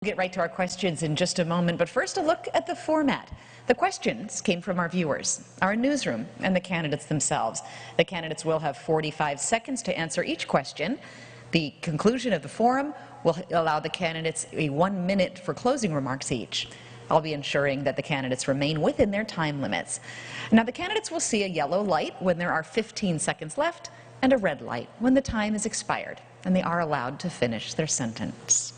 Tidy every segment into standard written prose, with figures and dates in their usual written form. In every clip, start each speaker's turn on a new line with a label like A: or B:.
A: We'll get right to our questions in just a moment, but first a look at the format. The questions came from our viewers, our newsroom, and the candidates themselves. The candidates will have 45 seconds to answer each question. The conclusion of the forum will allow the candidates 1 minute for closing remarks each. I'll be ensuring that the candidates remain within their time limits. Now, the candidates will see a yellow light when there are 15 seconds left and a red light when the time is expired, and they are allowed to finish their sentence.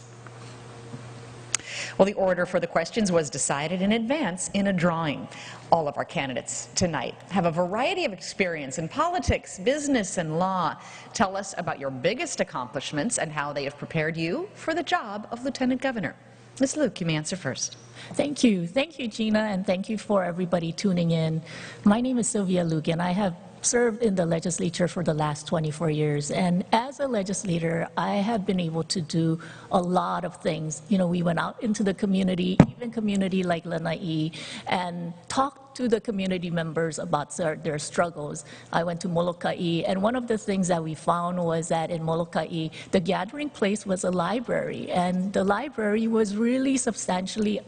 A: Well, the order for the questions was decided in advance in a drawing. All of our candidates tonight have a variety of experience in politics, business, and law. Tell us about your biggest accomplishments and how they have prepared you for the job of Lieutenant Governor. Ms. Luke, you may answer first.
B: Thank you. Thank you, Gina, and thank you for everybody tuning in. My name is Sylvia Luke, and I have served in the legislature for the last 24 years. And as a legislator, I have been able to do a lot of things. You know, we went out into the community, even community like Lanai, and talked to the community members about their struggles. I went to Molokai, and one of the things that we found was that in Molokai, the gathering place was a library, and the library was really substantially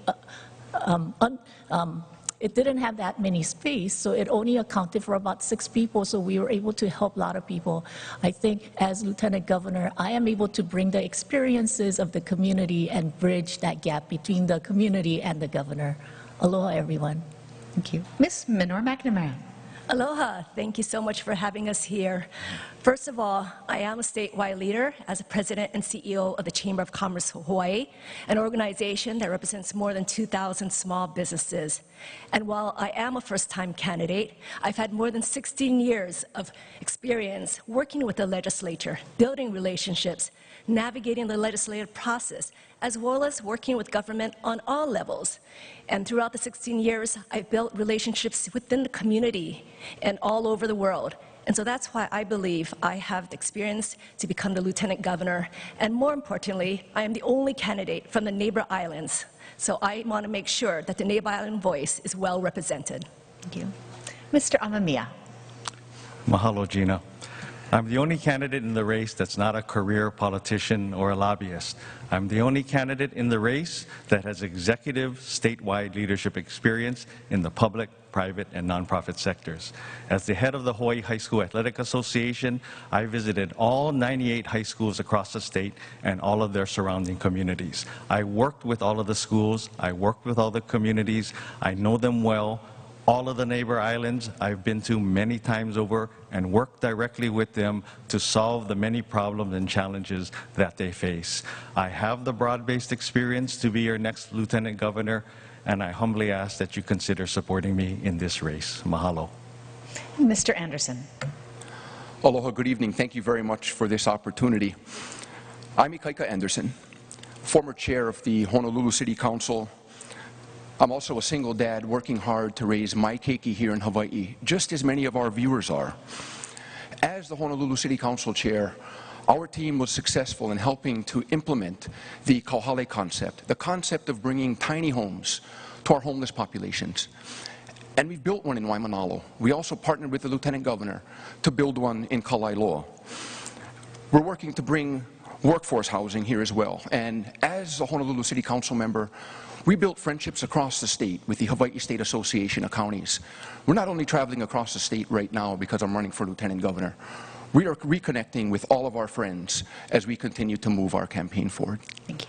B: it didn't have that many space, so it only accounted for about 6 people, so we were able to help a lot of people. I think as Lieutenant Governor, I am able to bring the experiences of the community and bridge that gap between the community and the governor. Aloha, everyone. Thank you.
A: Ms. Minor McNamara.
C: Aloha. Thank you so much for having us here. First of all, I am a statewide leader as a president and CEO of the Chamber of Commerce Hawaii, an organization that represents more than 2,000 small businesses. And while I am a first-time candidate, I've had more than 16 years of experience working with the legislature, building relationships, navigating the legislative process, as well as working with government on all levels. And throughout the 16 years, I've built relationships within the community and all over the world. And so that's why I believe I have the experience to become the Lieutenant Governor. And more importantly, I am the only candidate from the neighbor islands. So I want to make sure that the neighbor island voice is well represented.
A: Thank you. Mr. Amamiya.
D: Mahalo, Gina. I'm the only candidate in the race that's not a career politician or a lobbyist. I'm the only candidate in the race that has executive statewide leadership experience in the public, private, and nonprofit sectors. As the head of the Hawaii High School Athletic Association, I visited all 98 high schools across the state and all of their surrounding communities. I worked with all of the schools, I worked with all the communities, I know them well. All of the neighbor islands I've been to many times over and worked directly with them to solve the many problems and challenges that they face. I have the broad-based experience to be your next Lieutenant Governor, and I humbly ask that you consider supporting me in this race. Mahalo.
A: Mr. Anderson.
E: Aloha, good evening. Thank you very much for this opportunity. I'm Ikaika Anderson, former chair of the Honolulu City Council. I'm also a single dad working hard to raise my keiki here in Hawaii, just as many of our viewers are. As the Honolulu City Council chair, our team was successful in helping to implement the kauhale concept, the concept of bringing tiny homes to our homeless populations. And we've built one in Waimanalo. We also partnered with the Lieutenant Governor to build one in Kalailoa. We're working to bring workforce housing here as well. And as a Honolulu City Council member, we built friendships across the state with the Hawaii State Association of Counties. We're not only traveling across the state right now because I'm running for Lieutenant Governor. We are reconnecting with all of our friends as we continue to move our campaign forward.
A: Thank you.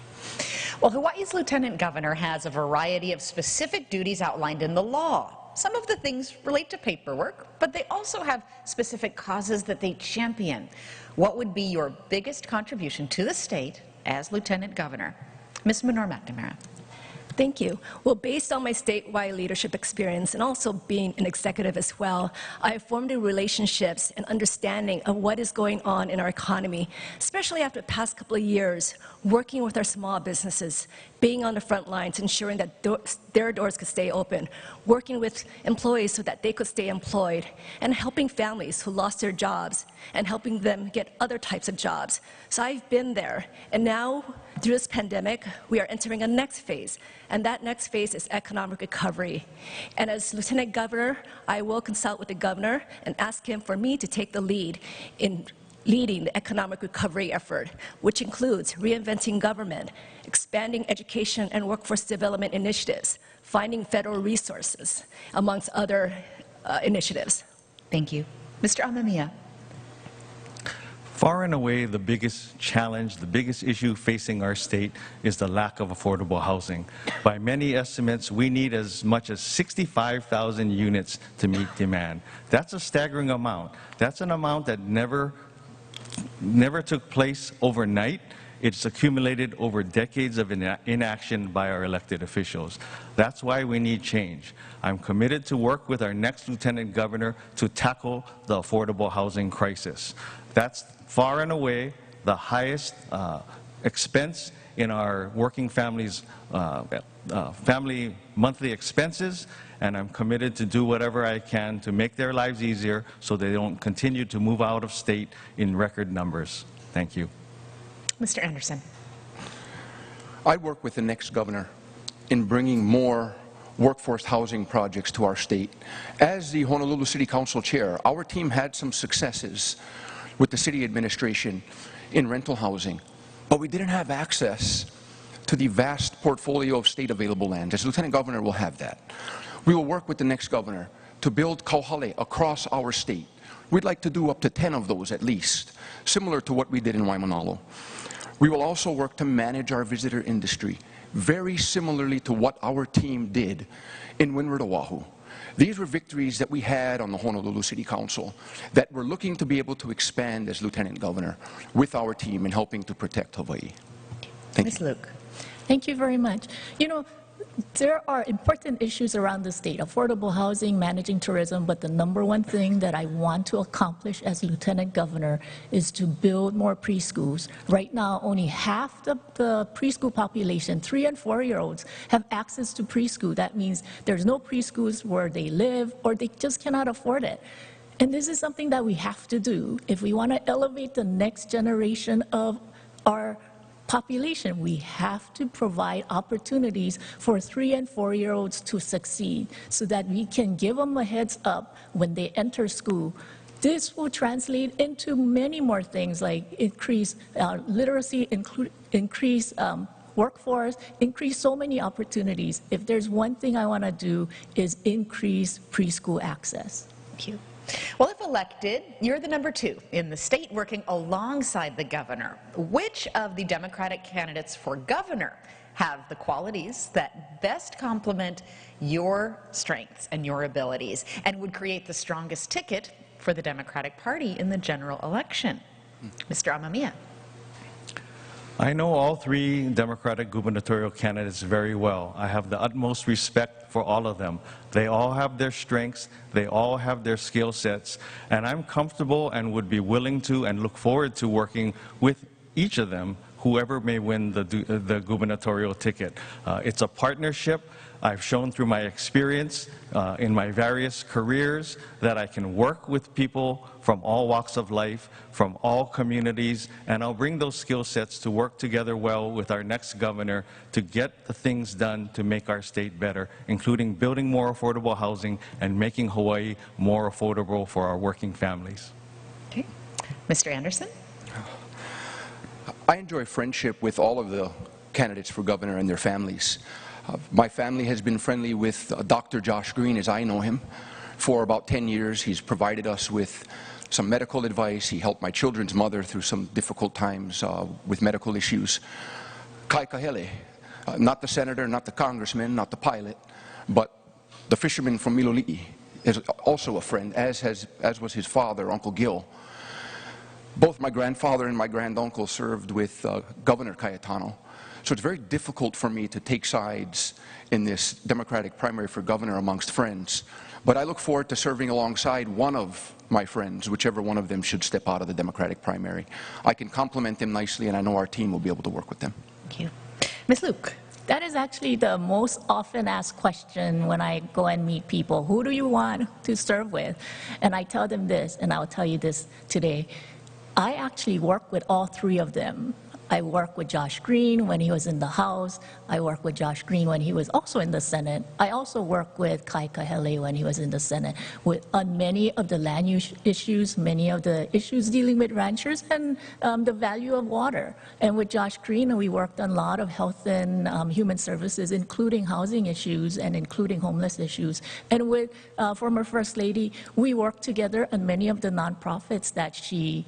A: Well, Hawaii's Lieutenant Governor has a variety of specific duties outlined in the law. Some of the things relate to paperwork, but they also have specific causes that they champion. What would be your biggest contribution to the state as Lieutenant Governor? Ms. Minor McNamara.
C: Thank you. Well, based on my statewide leadership experience and also being an executive as well, I have formed relationships and understanding of what is going on in our economy, especially after the past couple of years, working with our small businesses, being on the front lines, ensuring that their doors could stay open, working with employees so that they could stay employed, and helping families who lost their jobs and helping them get other types of jobs. So I've been there, and now through this pandemic, we are entering a next phase, and that next phase is economic recovery. And as Lieutenant Governor, I will consult with the governor and ask him for me to take the lead in leading the economic recovery effort, which includes reinventing government, expanding education and workforce development initiatives, finding federal resources, amongst other initiatives.
A: Thank you. Mr. Amamiya.
D: Far and away, the biggest challenge, the biggest issue facing our state is the lack of affordable housing. By many estimates, we need as much as 65,000 units to meet demand. That's a staggering amount. That's an amount that never took place overnight. It's accumulated over decades of inaction by our elected officials. That's why we need change. I'm committed to work with our next Lieutenant Governor to tackle the affordable housing crisis. That's far and away the highest expense in our working families' family monthly expenses, and I'm committed to do whatever I can to make their lives easier so they don't continue to move out of state in record numbers. Thank you.
A: Mr. Anderson.
E: I work with the next governor in bringing more workforce housing projects to our state. As the Honolulu City Council Chair, our team had some successes with the city administration in rental housing, but we didn't have access to the vast portfolio of state available land. As Lieutenant Governor, we'll have that. We will work with the next governor to build kauhale across our state. We'd like to do up to 10 of those at least, similar to what we did in Waimanalo. We will also work to manage our visitor industry, very similarly to what our team did in Windward, Oahu. These were victories that we had on the Honolulu City Council that we're looking to be able to expand as Lieutenant Governor with our team in helping to protect Hawaii. Thank
A: Ms.
E: you.
A: Luke.
B: Thank you very much. You know, there are important issues around the state, affordable housing, managing tourism, but the number one thing that I want to accomplish as Lieutenant Governor is to build more preschools. Right now, only half the preschool population, 3- and 4-year-olds, have access to preschool. That means there's no preschools where they live or they just cannot afford it. And this is something that we have to do if we want to elevate the next generation of our population. We have to provide opportunities for 3- and 4-year-olds to succeed so that we can give them a heads up when they enter school. This will translate into many more things like increase literacy, increase workforce, increase so many opportunities. If there's one thing I want to do is increase preschool access.
A: Thank you. Well, if elected, you're the number 2 in the state working alongside the governor. Which of the Democratic candidates for governor have the qualities that best complement your strengths and your abilities and would create the strongest ticket for the Democratic Party in the general election? Mr. Amamiya.
D: I know all 3 Democratic gubernatorial candidates very well. I have the utmost respect for all of them. They all have their strengths, they all have their skill sets, and I'm comfortable and would be willing to and look forward to working with each of them, whoever may win the gubernatorial ticket. It's a partnership. I've shown through my experience in my various careers that I can work with people from all walks of life, from all communities, and I'll bring those skill sets to work together well with our next governor to get the things done to make our state better, including building more affordable housing and making Hawaii more affordable for our working families.
A: Okay. Mr. Anderson?
E: I enjoy friendship with all of the candidates for governor and their families. My family has been friendly with Dr. Josh Green, as I know him, for about 10 years. He's provided us with some medical advice. He helped my children's mother through some difficult times with medical issues. Kai Kahele, not the senator, not the congressman, not the pilot, but the fisherman from Miloli'i, is also a friend, as was his father, Uncle Gil. Both my grandfather and my granduncle served with Governor Cayetano. So it's very difficult for me to take sides in this Democratic primary for governor amongst friends. But I look forward to serving alongside one of my friends, whichever one of them should step out of the Democratic primary. I can complement them nicely, and I know our team will be able to work with them.
A: Thank you. Ms. Luke?
B: That is actually the most often asked question when I go and meet people. Who do you want to serve with? And I tell them this, and I'll tell you this today. I actually work with all 3 of them. I worked with Josh Green when he was in the House. I worked with Josh Green when he was also in the Senate. I also worked with Kai Kahele when he was in the Senate on many of the land use issues, many of the issues dealing with ranchers and the value of water. And with Josh Green, we worked on a lot of health and human services, including housing issues and including homeless issues. And with former First Lady, we worked together on many of the nonprofits that she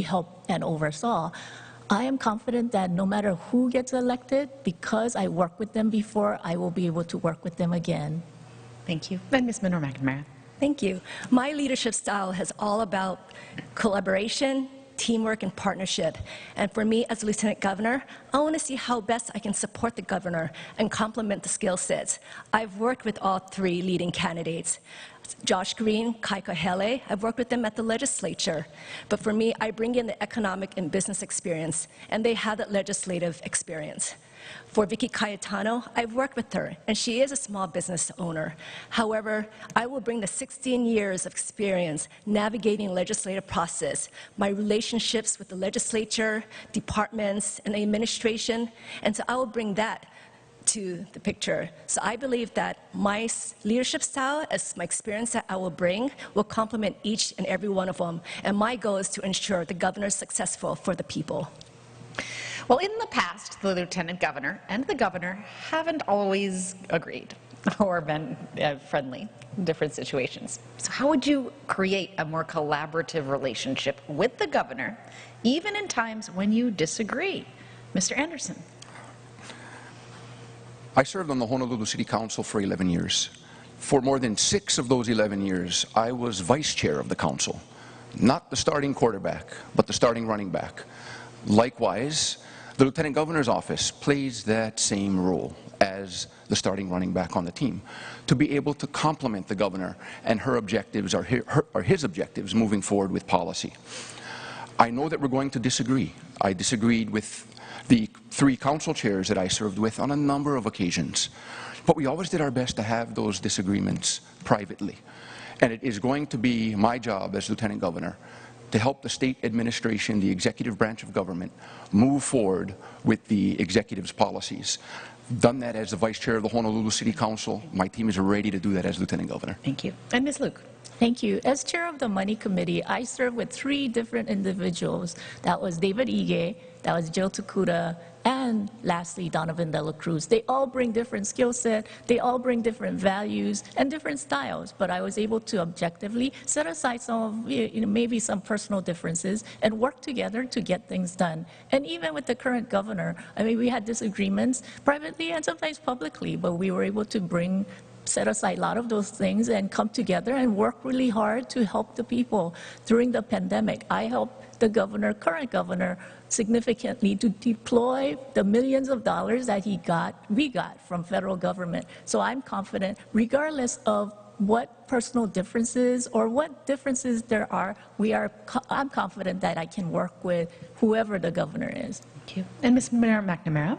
B: helped and oversaw. I am confident that no matter who gets elected, because I worked with them before, I will be able to work with them again.
A: Thank you. And Ms. Monroe McNamara.
C: Thank you. My leadership style is all about collaboration, teamwork, and partnership. And for me as Lieutenant Governor, I want to see how best I can support the governor and complement the skill sets. I've worked with all three leading candidates. Josh Green, Kai Kahele, I've worked with them at the legislature. But for me, I bring in the economic and business experience, and they have that legislative experience. For Vicky Cayetano, I've worked with her, and she is a small business owner. However, I will bring the 16 years of experience navigating legislative process, my relationships with the legislature, departments, and the administration, and so I will bring that to the picture. So I believe that my leadership style, as my experience that I will bring, will complement each and every one of them. And my goal is to ensure the governor is successful for the people.
A: Well, in the past, the lieutenant governor and the governor haven't always agreed or been friendly in different situations. So how would you create a more collaborative relationship with the governor, even in times when you disagree? Mr. Anderson.
E: I served on the Honolulu City Council for 11 years. For more than 6 of those 11 years, I was vice chair of the council. Not the starting quarterback, but the starting running back. Likewise, the Lieutenant Governor's office plays that same role as the starting running back on the team, to be able to complement the governor and her objectives or his objectives moving forward with policy. I know that we're going to disagree. I disagreed with the 3 council chairs that I served with on a number of occasions. But we always did our best to have those disagreements privately. And it is going to be my job as Lieutenant Governor to help the state administration, the executive branch of government, move forward with the executive's policies. Done that as the vice chair of the Honolulu City Council. My team is ready to do that as Lieutenant Governor.
A: Thank you. And Ms. Luke.
B: Thank you. As chair of the Money Committee, I served with 3 different individuals. That was David Ige, that was Jill Takuda, and lastly, Donovan De La Cruz. They all bring different skill set, they all bring different values and different styles, but I was able to objectively set aside some of, maybe some personal differences and work together to get things done. And even with the current governor, I mean, we had disagreements privately and sometimes publicly, but we were able to set aside a lot of those things and come together and work really hard to help the people. During the pandemic, I helped the governor, current governor, significantly to deploy the millions of dollars that we got from federal government. So I'm confident, regardless of what personal differences or what differences there are, I'm confident that I can work with whoever the governor is.
A: Thank you. And Ms. McNamara.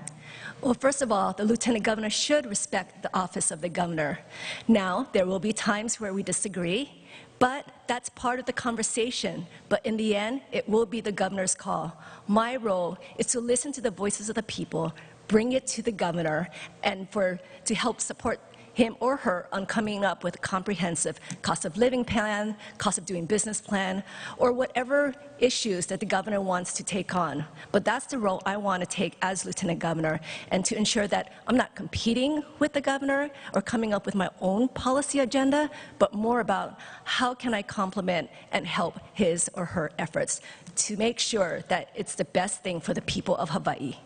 C: Well, first of all, the Lieutenant Governor should respect the office of the governor. Now, there will be times where we disagree, but that's part of the conversation. But in the end, it will be the governor's call. My role is to listen to the voices of the people, bring it to the governor, and to help support him or her on coming up with a comprehensive cost of living plan, cost of doing business plan, or whatever issues that the governor wants to take on. But that's the role I want to take as Lieutenant Governor, and to ensure that I'm not competing with the governor or coming up with my own policy agenda, but more about how can I complement and help his or her efforts to make sure that it's the best thing for the people of Hawaii.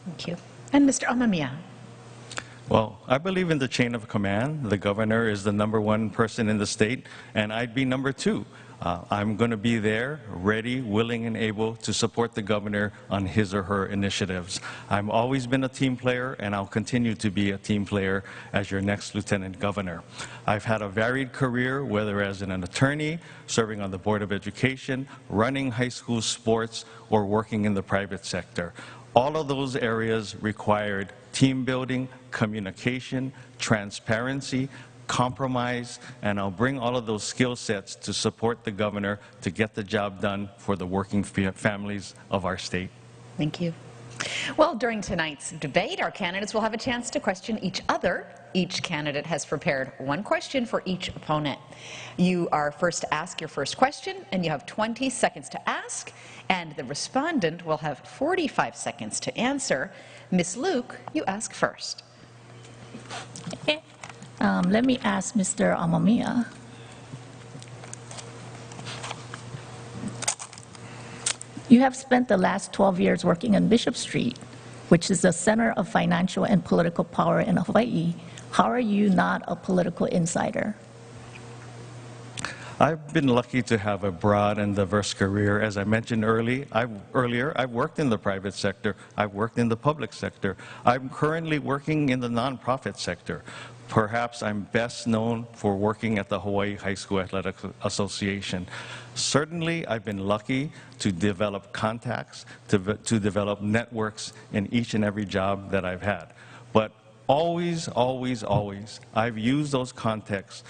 A: Thank you. And Mr. Amamiya.
D: Well, I believe in the chain of command. The governor is the #1 person in the state, and I'd be number 2. I'm going to be there, ready, willing, and able to support the governor on his or her initiatives. I've always been a team player, and I'll continue to be a team player as your next Lieutenant Governor. I've had a varied career, whether as an attorney, serving on the Board of Education, running high school sports, or working in the private sector. All of those areas required team building, communication, transparency, compromise, and I'll bring all of those skill sets to support the governor to get the job done for the working families of our state.
A: Thank you. Well, during tonight's debate, our candidates will have a chance to question each other. Each candidate has prepared one question for each opponent. You are first to ask your first question, and you have 20 seconds to ask, and the respondent will have 45 seconds to answer. Ms. Luke, you ask first.
B: Okay. Let me ask Mr. Amamiya. You have spent the last 12 years working on Bishop Street, which is the center of financial and political power in Hawaii. How are you not a political insider?
D: I've been lucky to have a broad and diverse career. As I mentioned earlier, I've worked in the private sector, I've worked in the public sector. I'm currently working in the nonprofit sector. Perhaps I'm best known for working at the Hawaii High School Athletic Association. Certainly, I've been lucky to develop contacts, to develop networks in each and every job that I've had. But always, always, always, I've used those contacts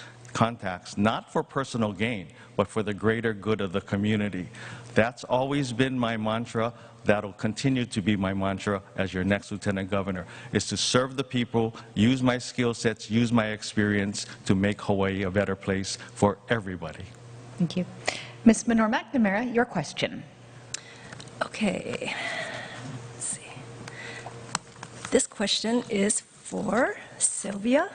D: not for personal gain, but for the greater good of the community. That's always been my mantra. That'll continue to be my mantra as your next Lieutenant Governor, is to serve the people, use my skill sets, use my experience to make Hawaii a better place for everybody.
A: Thank you. Ms. Menor McNamara, your question.
C: Okay. Let's see. This question is for Sylvia.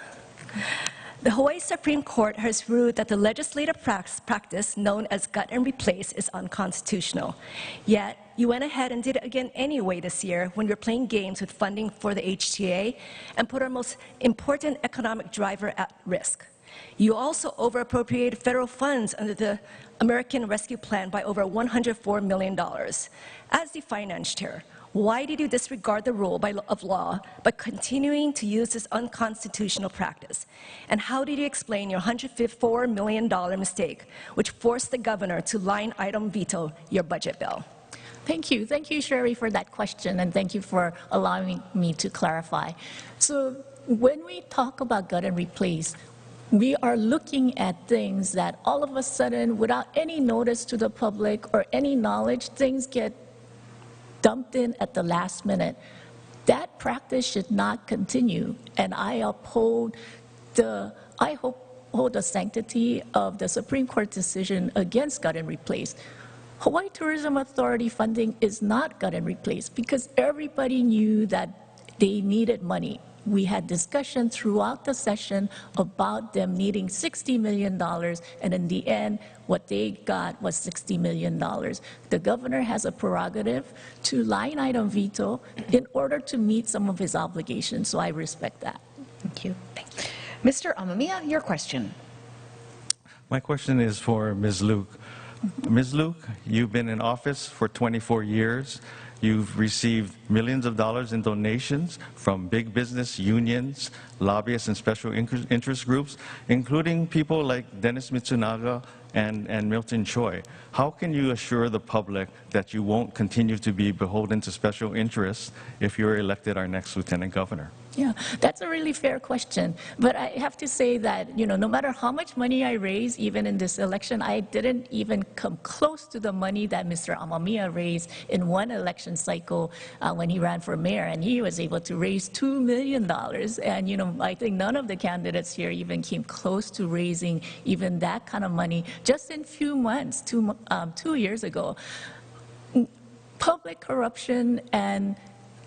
C: The Hawaii Supreme Court has ruled that the legislative practice known as gut and replace is unconstitutional. Yet, you went ahead and did it again anyway this year when you're playing games with funding for the HTA and put our most important economic driver at risk. You also overappropriated federal funds under the American Rescue Plan by over $104 million. As the finance chair, why did you disregard the rule of law by continuing to use this unconstitutional practice? And how did you explain your $154 million mistake, which forced the governor to line item veto your budget bill?
B: Thank you. Thank you, Sherry, for that question, and thank you for allowing me to clarify. So when we talk about gut and replace, we are looking at things that all of a sudden, without any notice to the public or any knowledge, things get dumped in at the last minute. That practice should not continue, and I uphold the sanctity of the Supreme Court decision against gut and replace. Hawaii Tourism Authority funding is not gut and replace because everybody knew that they needed money. We had discussion throughout the session about them needing $60 million, and in the end, what they got was $60 million. The governor has a prerogative to line item veto in order to meet some of his obligations, so I respect that.
A: Thank you. Thank you. Mr. Amamiya, your question.
D: My question is for Ms. Luke. Ms. Luke, you've been in office for 24 years. You've received millions of dollars in donations from big business, unions, lobbyists, and special interest groups, including people like Dennis Mitsunaga and Milton Choi. How can you assure the public that you won't continue to be beholden to special interests if you're elected our next Lieutenant Governor?
B: Yeah, that's a really fair question. But I have to say that, no matter how much money I raise, even in this election, I didn't even come close to the money that Mr. Amamiya raised in one election cycle when he ran for mayor, and he was able to raise $2 million. And, I think none of the candidates here even came close to raising even that kind of money just in few months, 2 years ago. Public corruption and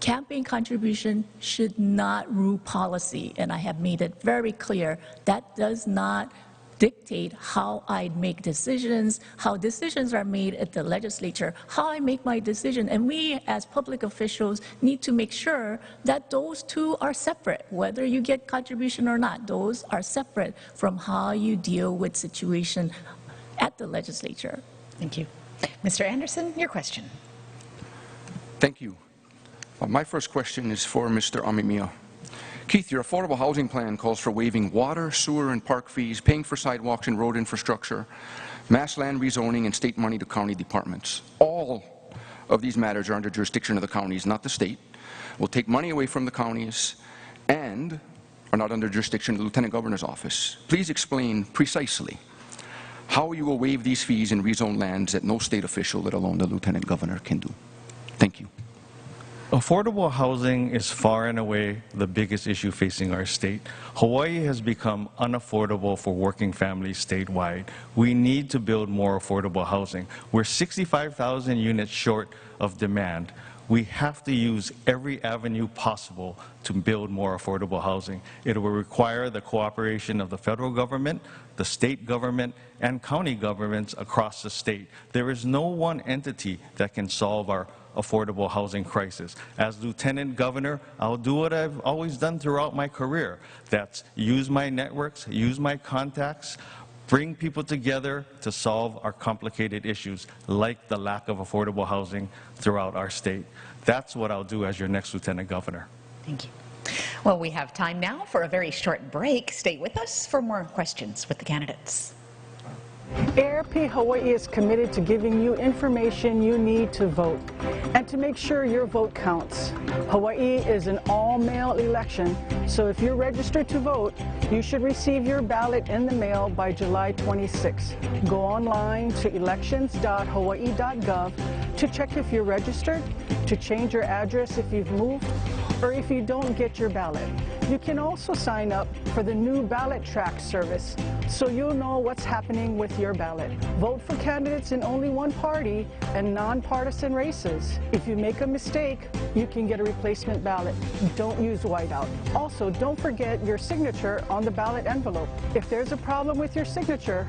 B: campaign contribution should not rule policy, and I have made it very clear that does not dictate how I make decisions, how decisions are made at the legislature, how I make my decision. And we, as public officials, need to make sure that those two are separate. Whether you get contribution or not, those are separate from how you deal with situation at the legislature.
A: Thank you. Mr. Anderson, your question.
E: Thank you. My first question is for Mr. Amamiya. Keith, your affordable housing plan calls for waiving water, sewer, and park fees, paying for sidewalks and road infrastructure, mass land rezoning, and state money to county departments. All of these matters are under jurisdiction of the counties, not the state. Will take money away from the counties and are not under jurisdiction of the Lieutenant Governor's office. Please explain precisely how you will waive these fees in rezoned lands that no state official, let alone the Lieutenant Governor, can do. Thank you.
D: Affordable housing is far and away the biggest issue facing our state. Hawaii has become unaffordable for working families statewide. We need to build more affordable housing. We're 65,000 units short of demand. We have to use every avenue possible to build more affordable housing. It will require the cooperation of the federal government, the state government, and county governments across the state. There is no one entity that can solve our affordable housing crisis. As Lieutenant Governor, I'll do what I've always done throughout my career. That's use my networks, use my contacts, bring people together to solve our complicated issues, like the lack of affordable housing throughout our state. That's what I'll do as your next Lieutenant Governor.
A: Thank you. Well, we have time now for a very short break. Stay with us for more questions with the candidates.
F: ARP Hawaii is committed to giving you information you need to vote and to make sure your vote counts. Hawaii is an all-mail election, so if you're registered to vote, you should receive your ballot in the mail by July 26. Go online to elections.hawaii.gov to check if you're registered, to change your address if you've moved, or if you don't get your ballot. You can also sign up for the new ballot track service so you'll know what's happening with your ballot. Vote for candidates in only one party and nonpartisan races. If you make a mistake, you can get a replacement ballot. Don't use whiteout. Also, don't forget your signature on the ballot envelope. If there's a problem with your signature,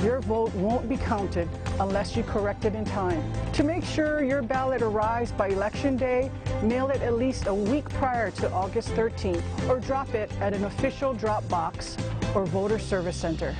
F: your vote won't be counted unless you correct it in time. To make sure your ballot arrives by Election Day, mail it at least a week prior to August 13th, or drop it at an official drop box or voter service center.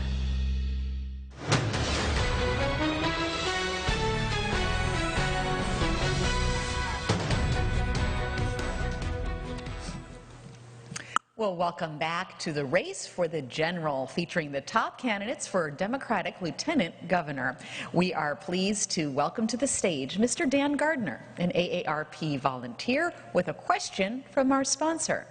A: Well, welcome back to the race for the general, featuring the top candidates for Democratic Lieutenant Governor. We are pleased to welcome to the stage Mr. Dan Gardner, an AARP volunteer, with a question from our sponsor.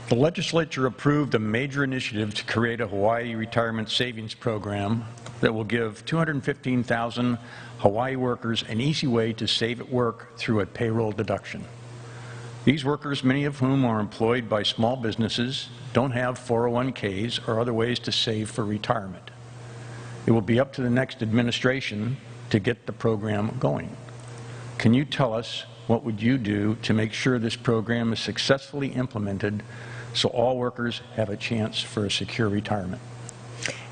G: The legislature approved a major initiative to create a Hawaii retirement savings program that will give 215,000 Hawaii workers an easy way to save at work through a payroll deduction. These workers, many of whom are employed by small businesses, don't have 401ks or other ways to save for retirement. It will be up to the next administration to get the program going. Can you tell us what would you do to make sure this program is successfully implemented so all workers have a chance for a secure retirement?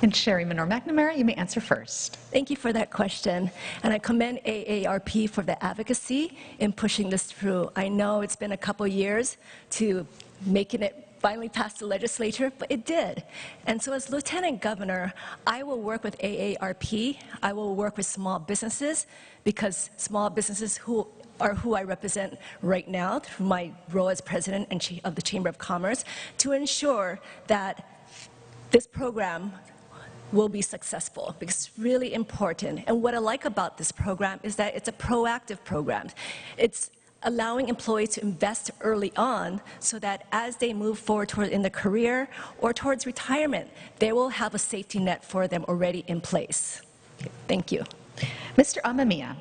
A: And Sherry Minor-McNamara, you may answer first.
C: Thank you for that question, and I commend AARP for the advocacy in pushing this through. I know it's been a couple years to making it finally past the legislature, but it did. And so as Lieutenant Governor, I will work with AARP, I will work with small businesses, because small businesses who I represent right now through my role as President of the Chamber of Commerce, to ensure that this program will be successful, because it's really important. And what I like about this program is that it's a proactive program. It's allowing employees to invest early on so that as they move forward in their career or towards retirement, they will have a safety net for them already in place. Thank you.
A: Mr. Amamiya.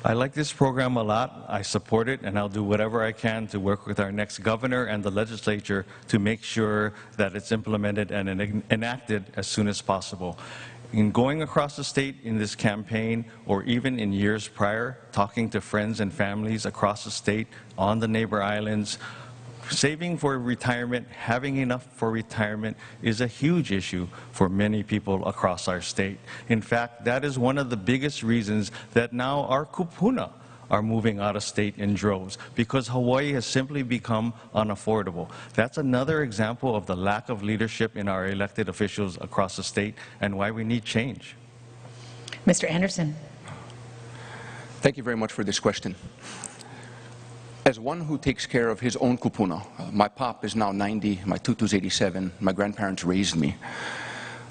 D: I like this program a lot. I support it, and I'll do whatever I can to work with our next governor and the legislature to make sure that it's implemented and enacted as soon as possible. In going across the state in this campaign, or even in years prior, talking to friends and families across the state, on the neighbor islands, saving for retirement, having enough for retirement is a huge issue for many people across our state. In fact, that is one of the biggest reasons that now our kupuna are moving out of state in droves, because Hawaii has simply become unaffordable. That's another example of the lack of leadership in our elected officials across the state and why we need change.
A: Mr. Anderson.
E: Thank you very much for this question. As one who takes care of his own kupuna, my pop is now 90, my tutu's 87, my grandparents raised me.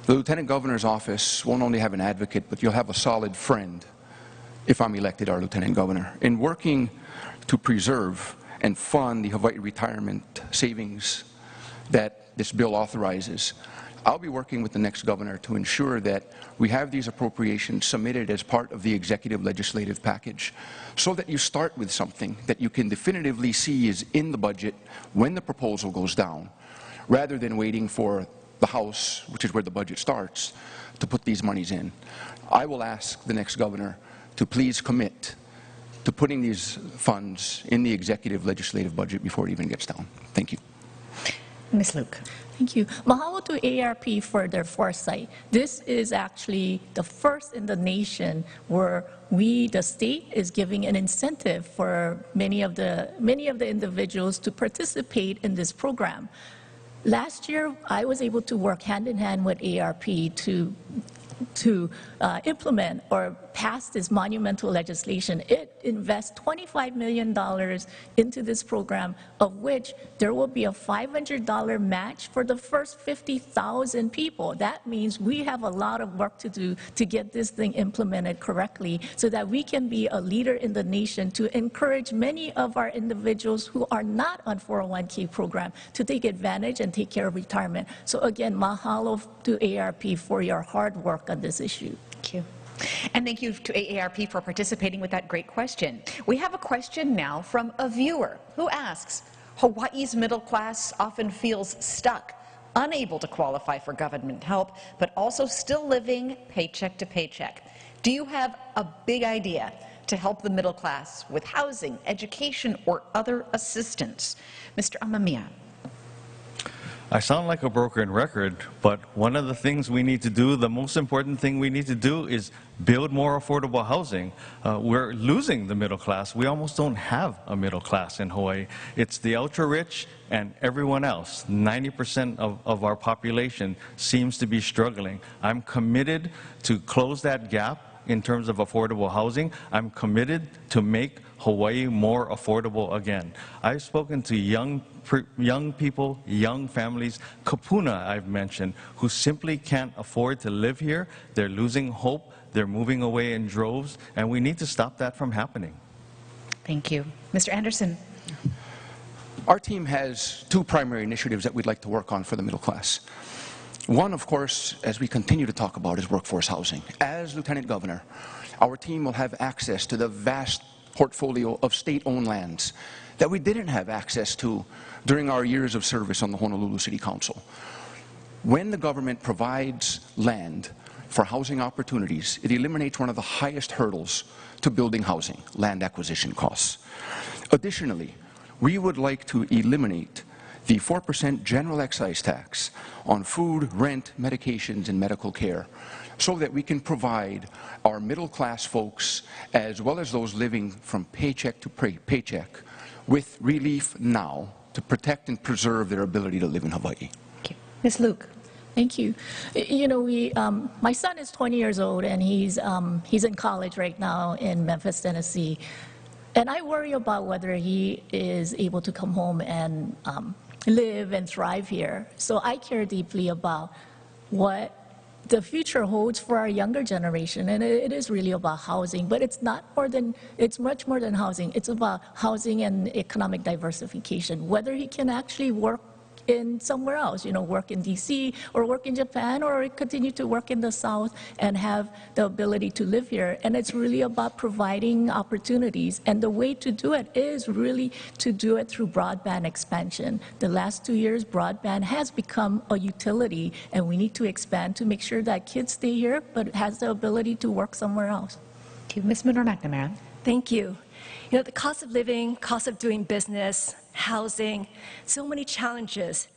E: The Lieutenant Governor's office won't only have an advocate, but you'll have a solid friend if I'm elected our Lieutenant Governor. In working to preserve and fund the Hawaii retirement savings that this bill authorizes. I'll be working with the next governor to ensure that we have these appropriations submitted as part of the executive legislative package so that you start with something that you can definitively see is in the budget when the proposal goes down, rather than waiting for the House, which is where the budget starts, to put these monies in. I will ask the next governor to please commit to putting these funds in the executive legislative budget before it even gets down. Thank you.
A: Ms. Luke.
B: Thank you. Mahalo to AARP for their foresight. This is actually the first in the nation where the state, is giving an incentive for many of the individuals to participate in this program. Last year, I was able to work hand in hand with AARP to implement or pass this monumental legislation. It invests $25 million into this program, of which there will be a $500 match for the first 50,000 people. That means we have a lot of work to do to get this thing implemented correctly so that we can be a leader in the nation to encourage many of our individuals who are not on 401k program to take advantage and take care of retirement. So again, mahalo to AARP for your hard work on this issue.
A: Thank you. And thank you to AARP for participating with that great question. We have a question now from a viewer who asks, Hawaii's middle class often feels stuck, unable to qualify for government help, but also still living paycheck to paycheck. Do you have a big idea to help the middle class with housing, education, or other assistance? Mr. Amamiya.
D: I sound like a broken record, but one of the things we need to do, the most important thing we need to do is build more affordable housing. We're losing the middle class. We almost don't have a middle class in Hawaii. It's the ultra-rich and everyone else. 90% of our population seems to be struggling. I'm committed to close that gap in terms of affordable housing. I'm committed to make Hawaii more affordable again. I've spoken to young people, young families, kapuna I've mentioned, who simply can't afford to live here. They're losing hope. They're moving away in droves, and we need to stop that from happening.
A: Thank you. Mr. Anderson.
E: Our team has two primary initiatives that we'd like to work on for the middle class. One, of course, as we continue to talk about, is workforce housing. As Lieutenant Governor, our team will have access to the vast portfolio of state-owned lands that we didn't have access to during our years of service on the Honolulu City Council. When the government provides land for housing opportunities, it eliminates one of the highest hurdles to building housing, land acquisition costs. Additionally, we would like to eliminate the 4% general excise tax on food, rent, medications, and medical care so that we can provide our middle-class folks, as well as those living from paycheck to paycheck, with relief now to protect and preserve their ability to live in Hawaii.
A: Thank you. Ms. Luke.
B: Thank you. You know, my son is 20 years old, and he's in college right now in Memphis, Tennessee. And I worry about whether he is able to come home and live and thrive here. So I care deeply about what the future holds for our younger generation, and it is really about housing, but it's much more than housing. It's about housing and economic diversification, whether he can actually work in somewhere else, you know, work in DC or work in Japan or continue to work in the South and have the ability to live here. And it's really about providing opportunities. And the way to do it is really to do it through broadband expansion. The last 2 years, broadband has become a utility, and we need to expand to make sure that kids stay here but has the ability to work somewhere else.
A: Thank you. Ms. Munor-McNamara.
C: Thank you. You know, the cost of living, cost of doing business, housing, so many challenges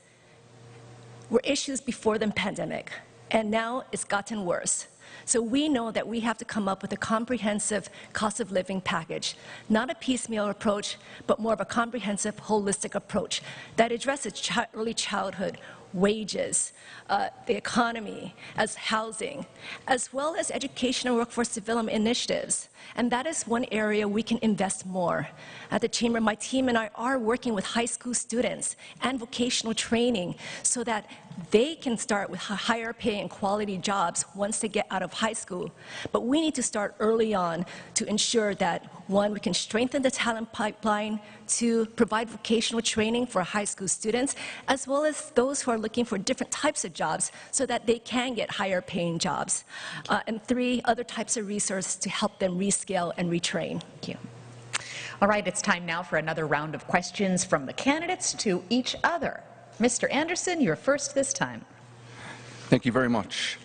C: were issues before the pandemic, and now it's gotten worse. So we know that we have to come up with a comprehensive cost of living package, not a piecemeal approach, but more of a comprehensive, holistic approach that addresses early childhood, wages, the economy, as housing, as well as education and workforce development initiatives. And that is one area we can invest more. At the Chamber, my team and I are working with high school students and vocational training so that they can start with higher pay and quality jobs once they get out of high school. But we need to start early on to ensure that, one, we can strengthen the talent pipeline, to provide vocational training for high school students, as well as those who are looking for different types of jobs so that they can get higher paying jobs. And three, other types of resources to help them rescale and retrain.
A: Thank you. All right, it's time now for another round of questions from the candidates to each other. Mr. Anderson, you're first this time.
E: Thank you very much.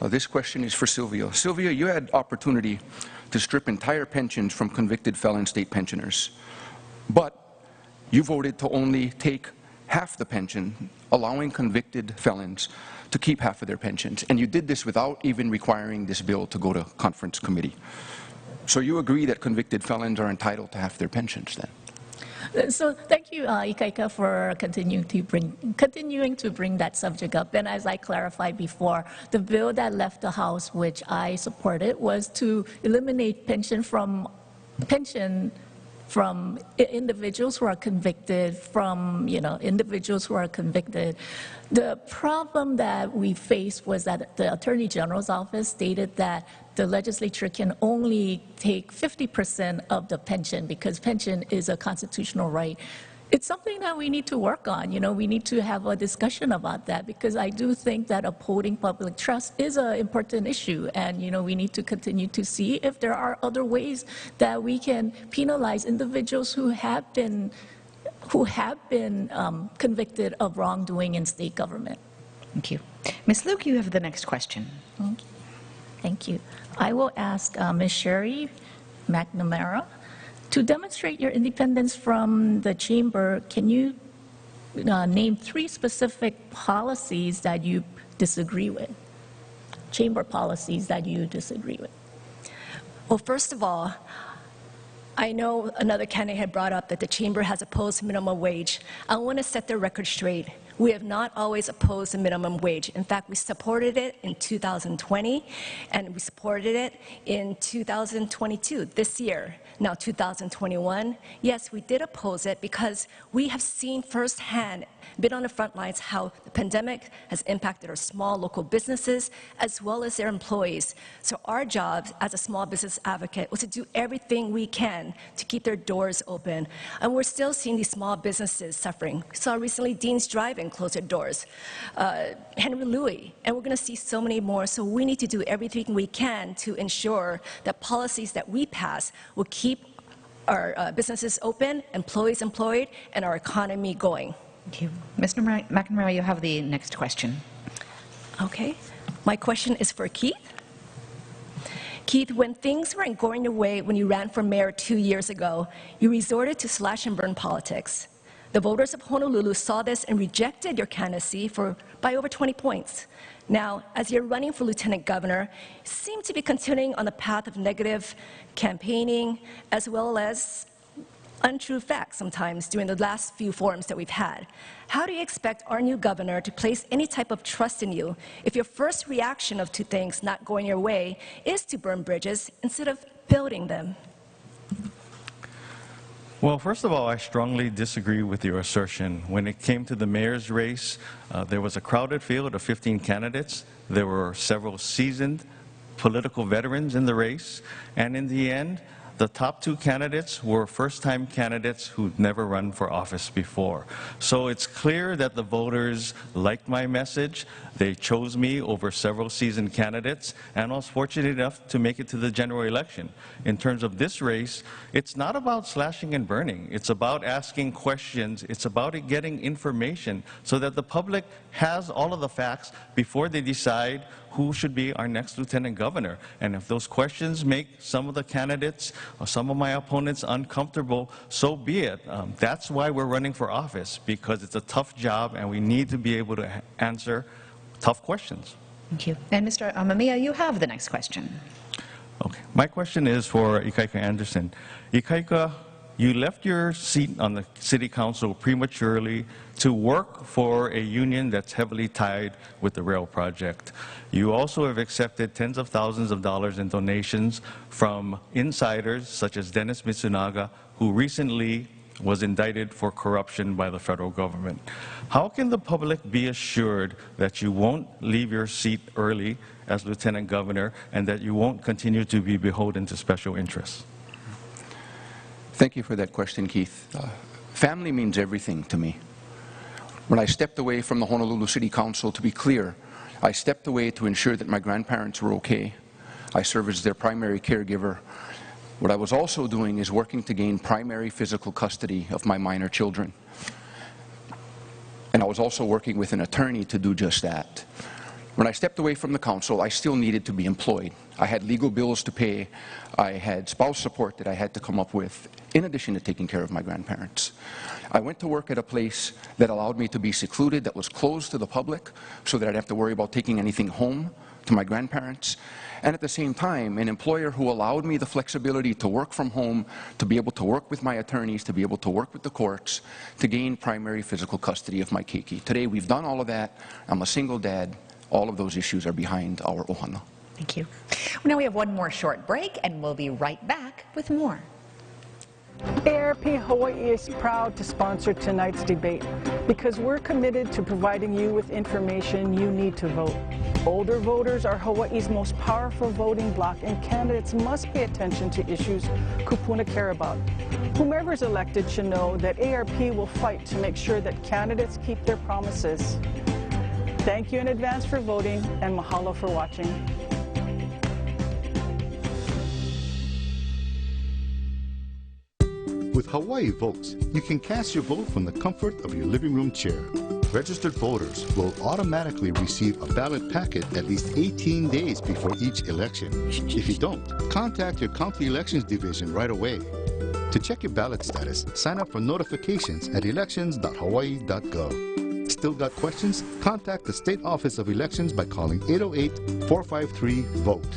E: This question is for Sylvia. Sylvia, you had opportunity to strip entire pensions from convicted felon state pensioners, but you voted to only take half the pension, allowing convicted felons to keep half of their pensions. And you did this without even requiring this bill to go to conference committee. So you agree that convicted felons are entitled to half their pensions then?
B: So thank you, Ikaika, for continuing to bring that subject up. And as I clarified before, the bill that left the House, which I supported, was to eliminate pension from individuals who are convicted, individuals who are convicted. The problem that we faced was that the Attorney General's office stated that the legislature can only take 50% of the pension because pension is a constitutional right. It's something that we need to work on. We need to have a discussion about that because I do think that upholding public trust is an important issue, and we need to continue to see if there are other ways that we can penalize individuals who have been convicted of wrongdoing in state government.
A: Thank you. Ms. Luke, you have the next question.
B: Thank you. I will ask Ms. Sherry McNamara. To demonstrate your independence from the Chamber, can you name 3 specific policies that you disagree with? Chamber policies that you disagree with.
C: Well, first of all, I know another candidate had brought up that the Chamber has opposed minimum wage. I want to set the record straight. We have not always opposed the minimum wage. In fact, we supported it in 2020, and we supported it in 2022, this year. Now, 2021, yes, we did oppose it because we have seen firsthand, been on the front lines, how the pandemic has impacted our small local businesses as well as their employees. So our job as a small business advocate was to do everything we can to keep their doors open. And we're still seeing these small businesses suffering. We saw recently Dean's Drive-In close their doors, Henry Louis, and we're going to see so many more. So we need to do everything we can to ensure that policies that we pass will keep our businesses open, employees employed, and our economy going.
A: Thank you. Mr. McNamara, you have the next question.
C: Okay. My question is for Keith. Keith, when things weren't going your way when you ran for mayor 2 years ago, you resorted to slash and burn politics. The voters of Honolulu saw this and rejected your candidacy by over 20 points. Now, as you're running for lieutenant governor, you seem to be continuing on the path of negative campaigning as well as untrue facts sometimes during the last few forums that we've had. How do you expect our new governor to place any type of trust in you if your first reaction to things not going your way is to burn bridges instead of building them?
D: Well, first of all, I strongly disagree with your assertion. When it came to the mayor's race, there was a crowded field of 15 candidates. There were several seasoned political veterans in the race, and in the end, the top 2 candidates were first-time candidates who'd never run for office before. So it's clear that the voters liked my message. They chose me over several seasoned candidates, and I was fortunate enough to make it to the general election. In terms of this race, it's not about slashing and burning. It's about asking questions. It's about getting information so that the public has all of the facts before they decide who should be our next lieutenant governor. And if those questions make some of the candidates or some of my opponents uncomfortable, so be it. That's why we're running for office, because it's a tough job and we need to be able to answer tough questions.
A: Thank you. And Mr. Amamiya, you have the next question.
D: Okay. My question is for Ikaika Anderson. Ikaika, you left your seat on the City Council prematurely to work for a union that's heavily tied with the rail project. You also have accepted tens of thousands of dollars in donations from insiders such as Dennis Mitsunaga, who recently was indicted for corruption by the federal government. How can the public be assured that you won't leave your seat early as Lieutenant Governor and that you won't continue to be beholden to special interests?
E: Thank you for that question, Keith. Family means everything to me. When I stepped away from the Honolulu City Council, to be clear, I stepped away to ensure that my grandparents were okay. I serve as their primary caregiver. What I was also doing is working to gain primary physical custody of my minor children. And I was also working with an attorney to do just that. When I stepped away from the council, I still needed to be employed. I had legal bills to pay. I had spouse support that I had to come up with, in addition to taking care of my grandparents. I went to work at a place that allowed me to be secluded, that was closed to the public, so that I'd have to worry about taking anything home to my grandparents. And at the same time, an employer who allowed me the flexibility to work from home, to be able to work with my attorneys, to be able to work with the courts, to gain primary physical custody of my keiki. Today, we've done all of that. I'm a single dad. All of those issues are behind our ohana.
A: Thank you. Now we have one more short break, and we'll be right back with more.
F: ARP Hawaii is proud to sponsor tonight's debate because we're committed to providing you with information you need to vote. Older voters are Hawaii's most powerful voting bloc, and candidates must pay attention to issues kupuna care about. Whomever is elected should know that ARP will fight to make sure that candidates keep their promises. Thank you in advance for voting, and mahalo for watching.
H: With Hawaii Votes, you can cast your vote from the comfort of your living room chair. Registered voters will automatically receive a ballot packet at least 18 days before each election. If you don't, contact your county elections division right away. To check your ballot status, sign up for notifications at elections.hawaii.gov. Still got questions? Contact the State Office of Elections by calling 808-453-VOTE.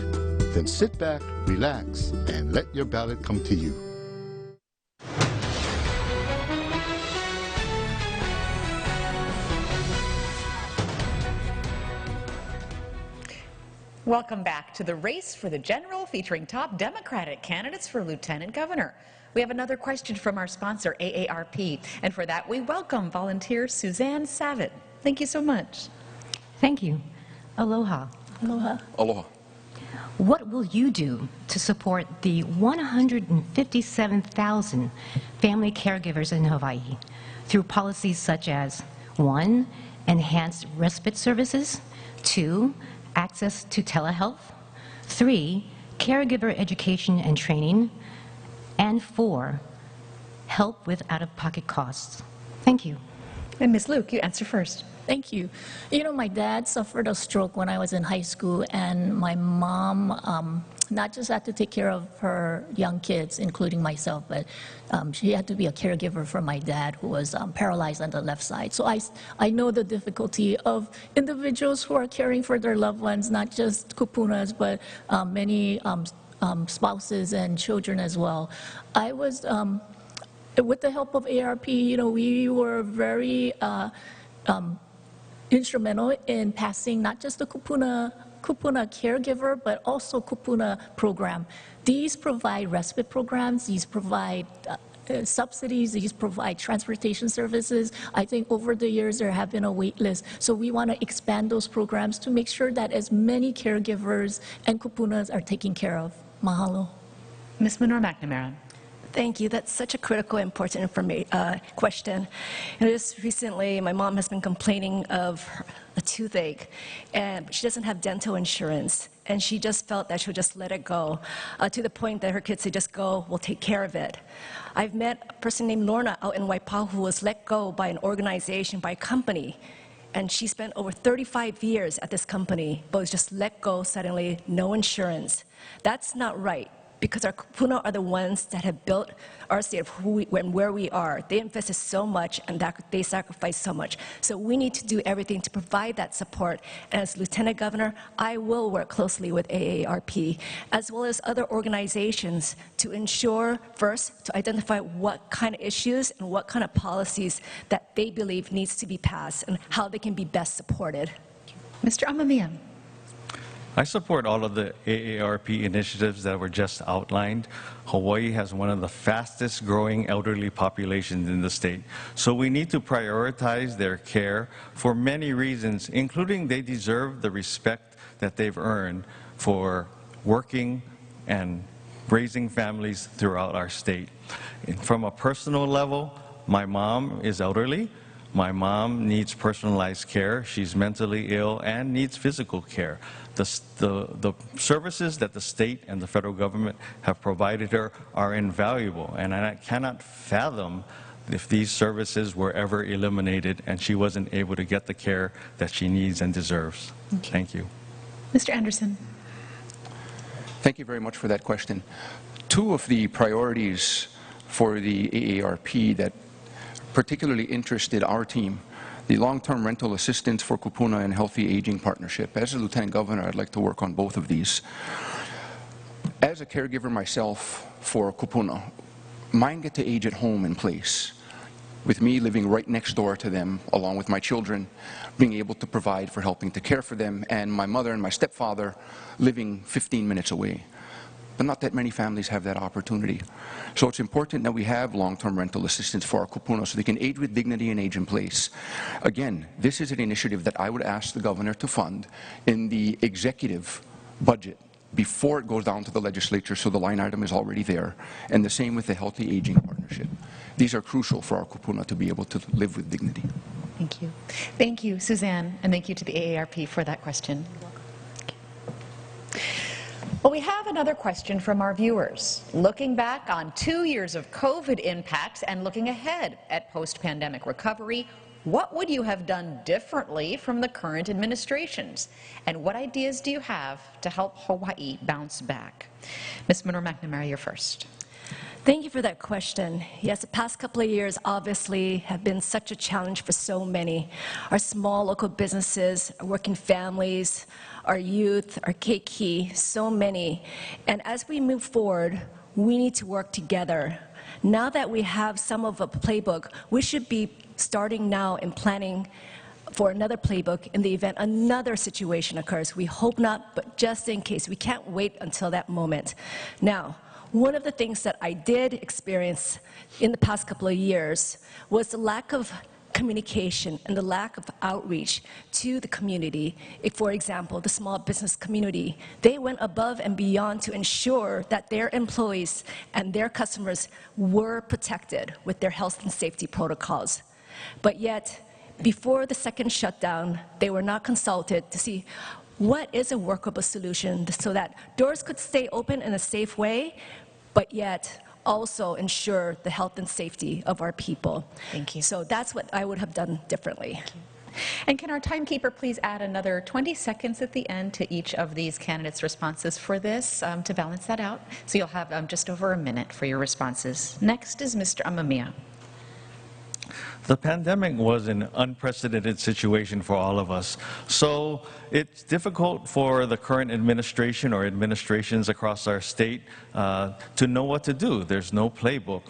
H: Then sit back, relax, and let your ballot come to you.
A: Welcome back to the Race for the General, featuring top Democratic candidates for Lieutenant Governor. We have another question from our sponsor, AARP, and for that we welcome volunteer Suzanne Savitt. Thank you so much.
I: Thank you. Aloha.
B: Aloha.
E: Aloha.
I: What will you do to support the 157,000 family caregivers in Hawaii through policies such as 1. Enhanced respite services, 2. Access to telehealth, 3. Caregiver education and training, and 4. Help with out-of-pocket costs? Thank you.
A: And Ms. Luke, you answer first.
B: Thank you. You know, my dad suffered a stroke when I was in high school, and my mom not just had to take care of her young kids, including myself, but she had to be a caregiver for my dad, who was paralyzed on the left side. So I know the difficulty of individuals who are caring for their loved ones, not just kupunas, but many spouses and children as well. I was, with the help of ARP, you know, we were very instrumental in passing not just the kupuna caregiver, but also kupuna program. These provide respite programs, these provide subsidies, these provide transportation services. I think over the years there have been a wait list. So we want to expand those programs to make sure that as many caregivers and kupunas are taken care of. Mahalo.
A: Ms. Menor-McNamara.
C: Thank you. That's such a critical, important question. And just recently, my mom has been complaining of a toothache, and she doesn't have dental insurance. And she just felt that she'll just let it go, to the point that her kids say, just go, we'll take care of it. I've met a person named Lorna out in Waipahu who was let go by an organization, by a company. And she spent over 35 years at this company, but was just let go suddenly, no insurance. That's not right. because our kupuna are the ones that have built our state of who we, and where we are. They invested so much and that they sacrificed so much. So we need to do everything to provide that support. And as Lieutenant Governor, I will work closely with AARP as well as other organizations to ensure, first, to identify what kind of issues and what kind of policies that they believe needs to be passed and how they can be best supported.
A: Mr. Amamiya.
D: I support all of the AARP initiatives that were just outlined. Hawaii has one of the fastest growing elderly populations in the state, so we need to prioritize their care for many reasons, including they deserve the respect that they've earned for working and raising families throughout our state. From a personal level, my mom is elderly. My mom needs personalized care. She's mentally ill and needs physical care. The services that the state and the federal government have provided her are invaluable, and I cannot fathom if these services were ever eliminated and she wasn't able to get the care that she needs and deserves. Thank you.
A: Mr. Anderson.
E: Thank you very much for that question. Two of the priorities for the AARP that particularly interested our team, the long-term rental assistance for kupuna and healthy aging partnership. As a Lieutenant Governor, I'd like to work on both of these. As a caregiver myself for kupuna, mine get to age at home in place, with me living right next door to them, along with my children, being able to provide for helping to care for them, and my mother and my stepfather living 15 minutes away. But not that many families have that opportunity. So it's important that we have long-term rental assistance for our kupuna so they can age with dignity and age in place. Again, this is an initiative that I would ask the governor to fund in the executive budget before it goes down to the legislature, so the line item is already there. And the same with the Healthy Aging Partnership. These are crucial for our kupuna to be able to live with dignity.
A: Thank you. Thank you, Suzanne, and thank you to the AARP for that question. Well, we have another question from our viewers. Looking back on 2 years of COVID impacts and looking ahead at post-pandemic recovery, what would you have done differently from the current administrations? And what ideas do you have to help Hawaii bounce back? Ms. Monroe-McNamara, you're first.
C: Thank you for that question. Yes, the past couple of years obviously have been such a challenge for so many. Our small local businesses, our working families, our youth, our keiki, so many. And as we move forward, we need to work together. Now that we have some of a playbook, we should be starting now and planning for another playbook in the event another situation occurs. We hope not, but just in case. We can't wait until that moment. Now, one of the things that I did experience in the past couple of years was the lack of communication and the lack of outreach to the community. For example, the small business community, they went above and beyond to ensure that their employees and their customers were protected with their health and safety protocols. But yet, before the second shutdown, they were not consulted to see what is a workable solution so that doors could stay open in a safe way, but yet also ensure the health and safety of our people.
A: Thank you.
C: So that's what I would have done differently.
A: And can our timekeeper please add another 20 seconds at the end to each of these candidates' responses for this to balance that out? So you'll have just over a minute for your responses. Next is Mr. Amamiya.
D: The pandemic was an unprecedented situation for all of us. So it's difficult for the current administration or administrations across our state to know what to do. There's no playbook.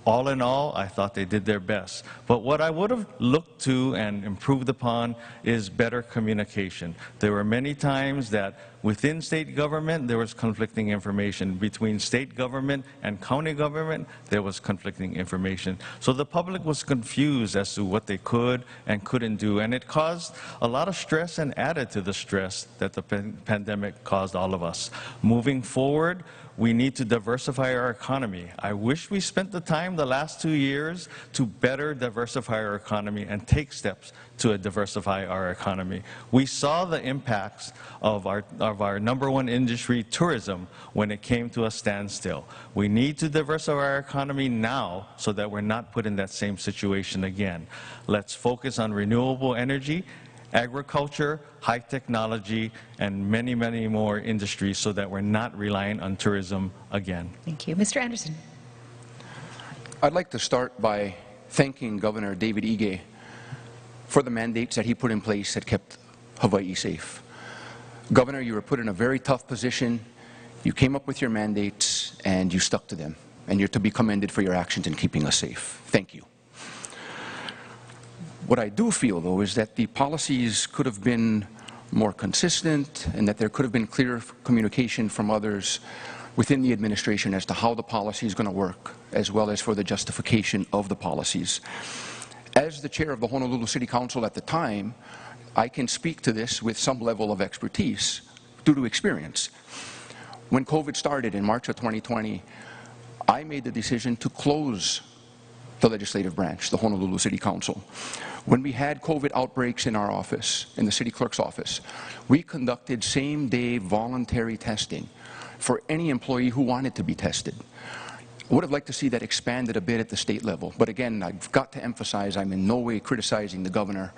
D: All in all, I thought they did their best. But what I would have looked to and improved upon is better communication. There were many times that within state government, there was conflicting information. Between state government and county government, there was conflicting information. So the public was confused as to what they could and couldn't do. And it caused a lot of stress and added to the stress that the pandemic caused all of us. Moving forward, we need to diversify our economy. I wish we spent the time the last 2 years to better diversify our economy and take steps to diversify our economy. We saw the impacts of our #1 industry, tourism, when it came to a standstill. We need to diversify our economy now so that we're not put in that same situation again. Let's focus on renewable energy agriculture, high technology, and many, many more industries so that we're not relying on tourism again.
A: Thank you. Mr. Anderson.
E: I'd like to start by thanking Governor David Ige for the mandates that he put in place that kept Hawaii safe. Governor, you were put in a very tough position. You came up with your mandates and you stuck to them. And you're to be commended for your actions in keeping us safe. Thank you. What I do feel, though, is that the policies could have been more consistent and that there could have been clear communication from others within the administration as to how the policy is going to work, as well as for the justification of the policies. As the chair of the Honolulu City Council at the time, I can speak to this with some level of expertise due to experience. When COVID started in March of 2020, I made the decision to close the legislative branch, the Honolulu City Council. When we had COVID outbreaks in our office, in the city clerk's office, we conducted same-day voluntary testing for any employee who wanted to be tested. I would have liked to see that expanded a bit at the state level. But again, I've got to emphasize, I'm in no way criticizing the governor.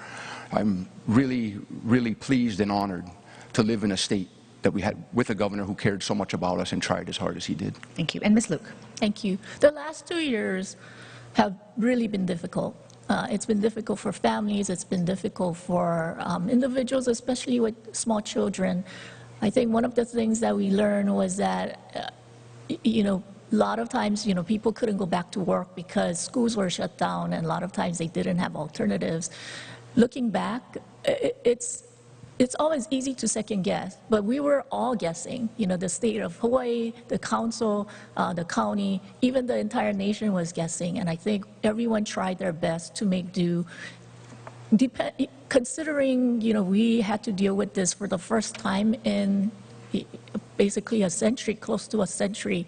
E: I'm really, really pleased and honored to live in a state that we had with a governor who cared so much about us and tried as hard as he did.
A: Thank you. And Ms. Luke.
B: Thank you. The last 2 years have really been difficult. It's been difficult for families. It's been difficult for individuals, especially with small children. I think one of the things that we learned was that, a lot of times, people couldn't go back to work because schools were shut down, and a lot of times they didn't have alternatives. Looking back, it's always easy to second guess, but we were all guessing. The state of Hawaii, the council, the county, even the entire nation was guessing, and I think everyone tried their best to make do. Considering, we had to deal with this for the first time in basically a century, close to a century,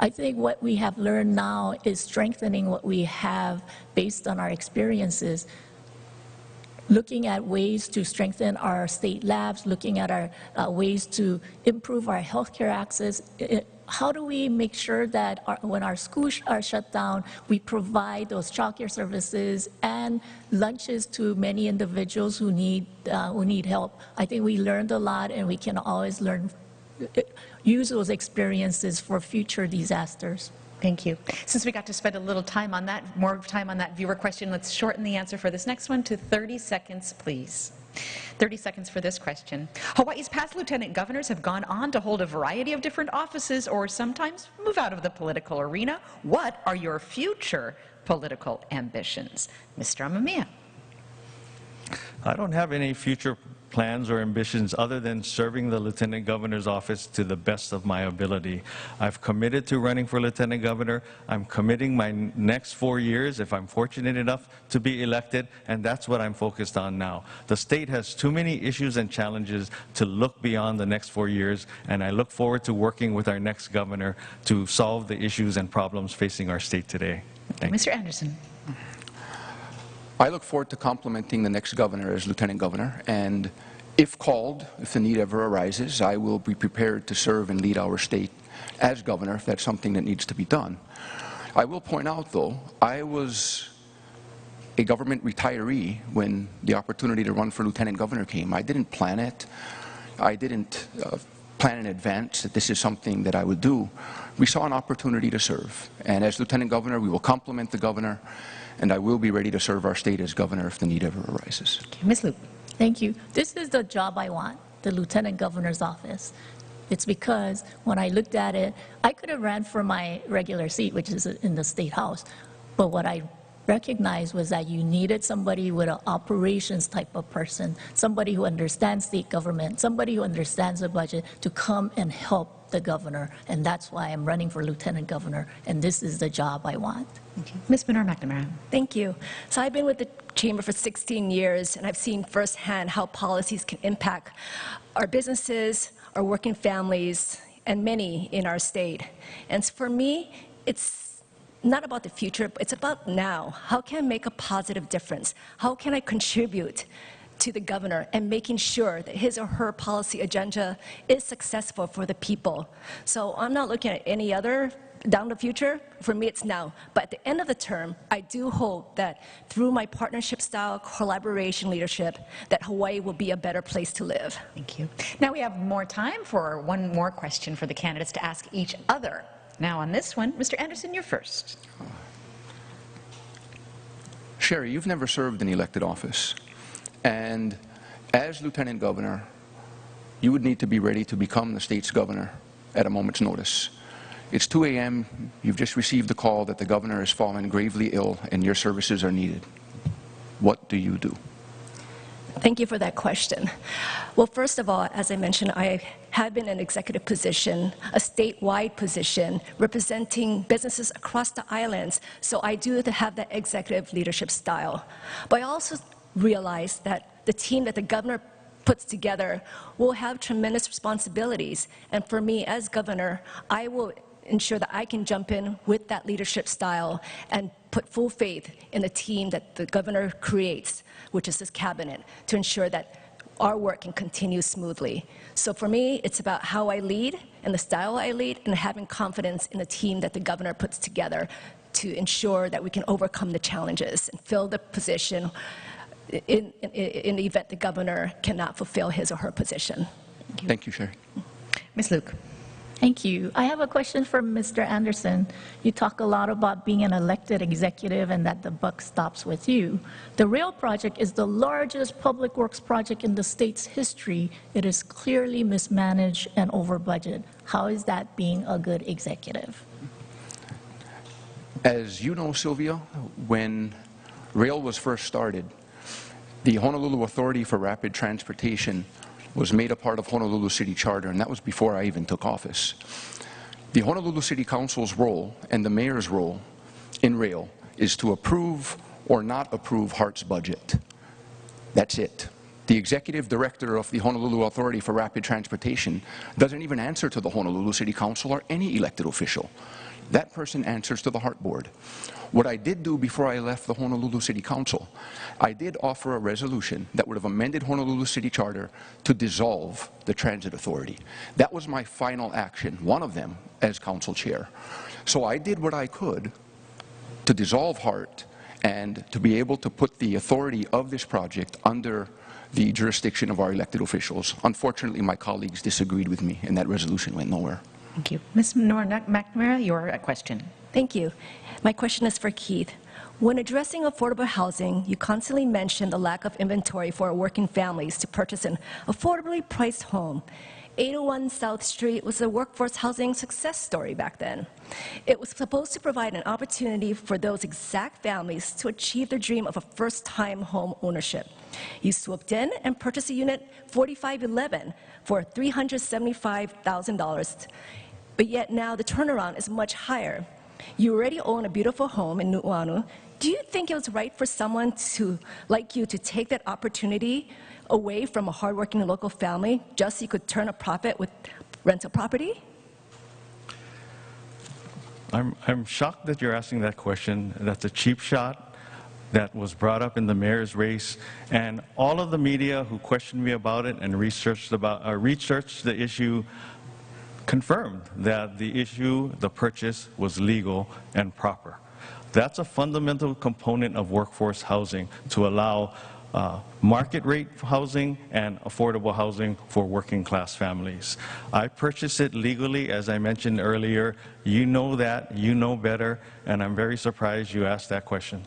B: I think what we have learned now is strengthening what we have based on our experiences, looking at ways to strengthen our state labs, looking at our ways to improve our healthcare access. How do we make sure that when our schools are shut down, we provide those childcare services and lunches to many individuals who need help? I think we learned a lot, and we can always use those experiences for future disasters.
A: Thank you. Since we got to spend a little time on that, more time on that viewer question, let's shorten the answer for this next one to 30 seconds, please. 30 seconds for this question. Hawaii's past lieutenant governors have gone on to hold a variety of different offices or sometimes move out of the political arena. What are your future political ambitions? Mr. Amamiya.
D: I don't have any future plans or ambitions other than serving the Lieutenant Governor's office to the best of my ability. I've committed to running for Lieutenant Governor. I'm committing my next 4 years, if I'm fortunate enough to be elected, and that's what I'm focused on now. The state has too many issues and challenges to look beyond the next 4 years, and I look forward to working with our next governor to solve the issues and problems facing our state today. Thank you.
A: Mr. Anderson.
E: I look forward to complementing the next governor as lieutenant governor, and if called, if the need ever arises, I will be prepared to serve and lead our state as governor if that's something that needs to be done. I will point out, though, I was a government retiree when the opportunity to run for lieutenant governor came. I didn't plan it. I didn't plan in advance that this is something that I would do. We saw an opportunity to serve, and as lieutenant governor, we will complement the governor, and I will be ready to serve our state as governor if the need ever arises.
A: Ms. Luke.
B: Thank you. This is the job I want, the lieutenant governor's office. It's because when I looked at it, I could have ran for my regular seat, which is in the State House, but what I recognized was that you needed somebody with an operations type of person, somebody who understands state government, somebody who understands the budget to come and help the governor, and that's why I'm running for lieutenant governor, and this is the job I want.
A: Thank you. Ms. Menard-McNamara.
C: Thank you. So I've been with the Chamber for 16 years, and I've seen firsthand how policies can impact our businesses, our working families, and many in our state. And for me, it's not about the future, but it's about now. How can I make a positive difference? How can I contribute to the governor and making sure that his or her policy agenda is successful for the people? So I'm not looking at any other down the future, for me it's now. But at the end of the term, I do hope that through my partnership style, collaboration leadership, that Hawaii will be a better place to live.
A: Thank you. Now we have more time for one more question for the candidates to ask each other. Now on this one, Mr. Anderson, you're first.
E: Sherry, you've never served in elected office. And as Lieutenant Governor, you would need to be ready to become the state's governor at a moment's notice. It's 2 a.m. You've just received a call that the governor has fallen gravely ill and your services are needed. What do you do?
C: Thank you for that question. Well, first of all, as I mentioned, I have been in an executive position, a statewide position, representing businesses across the islands. So I do have that executive leadership style. But I also realize that the team that the governor puts together will have tremendous responsibilities. And for me, as governor, I will ensure that I can jump in with that leadership style and put full faith in the team that the governor creates, which is his cabinet, to ensure that our work can continue smoothly. So for me, it's about how I lead and the style I lead and having confidence in the team that the governor puts together to ensure that we can overcome the challenges and fill the position in the event the governor cannot fulfill his or her position.
E: Thank you, Sherry.
A: Ms. Luke.
B: Thank you. I have a question for Mr. Anderson. You talk a lot about being an elected executive and that the buck stops with you. The rail project is the largest public works project in the state's history. It is clearly mismanaged and over budget. How is that being a good executive?
E: As you know, Sylvia, when rail was first started, the Honolulu Authority for Rapid Transportation was made a part of Honolulu City Charter, and that was before I even took office. The Honolulu City Council's role and the mayor's role in rail is to approve or not approve HART's budget. That's it. The executive director of the Honolulu Authority for Rapid Transportation doesn't even answer to the Honolulu City Council or any elected official. That person answers to the HART board. What I did do before I left the Honolulu City Council, I did offer a resolution that would have amended Honolulu City Charter to dissolve the Transit Authority. That was my final action, one of them, as council chair. So I did what I could to dissolve HART and to be able to put the authority of this project under the jurisdiction of our elected officials. Unfortunately, my colleagues disagreed with me, and that resolution went nowhere.
A: Thank you. Ms. McNamara, your question.
C: Thank you. My question is for Keith. When addressing affordable housing, you constantly mention the lack of inventory for working families to purchase an affordably priced home. 801 South Street was a workforce housing success story back then. It was supposed to provide an opportunity for those exact families to achieve their dream of a first-time home ownership. You swooped in and purchased a unit 4511 for $375,000, but yet now the turnaround is much higher. You already own a beautiful home in Nu'uanu. Do you think it was right for someone like you to take that opportunity away from a hardworking local family just so you could turn a profit with rental property?
D: I'm shocked that you're asking that question. That's a cheap shot that was brought up in the mayor's race, and all of the media who questioned me about it and researched the issue confirmed that the purchase was legal and proper. That's a fundamental component of workforce housing, to allow market rate housing and affordable housing for working class families. I purchased it legally, as I mentioned earlier. You know that, you know better, and I'm very surprised you asked that question.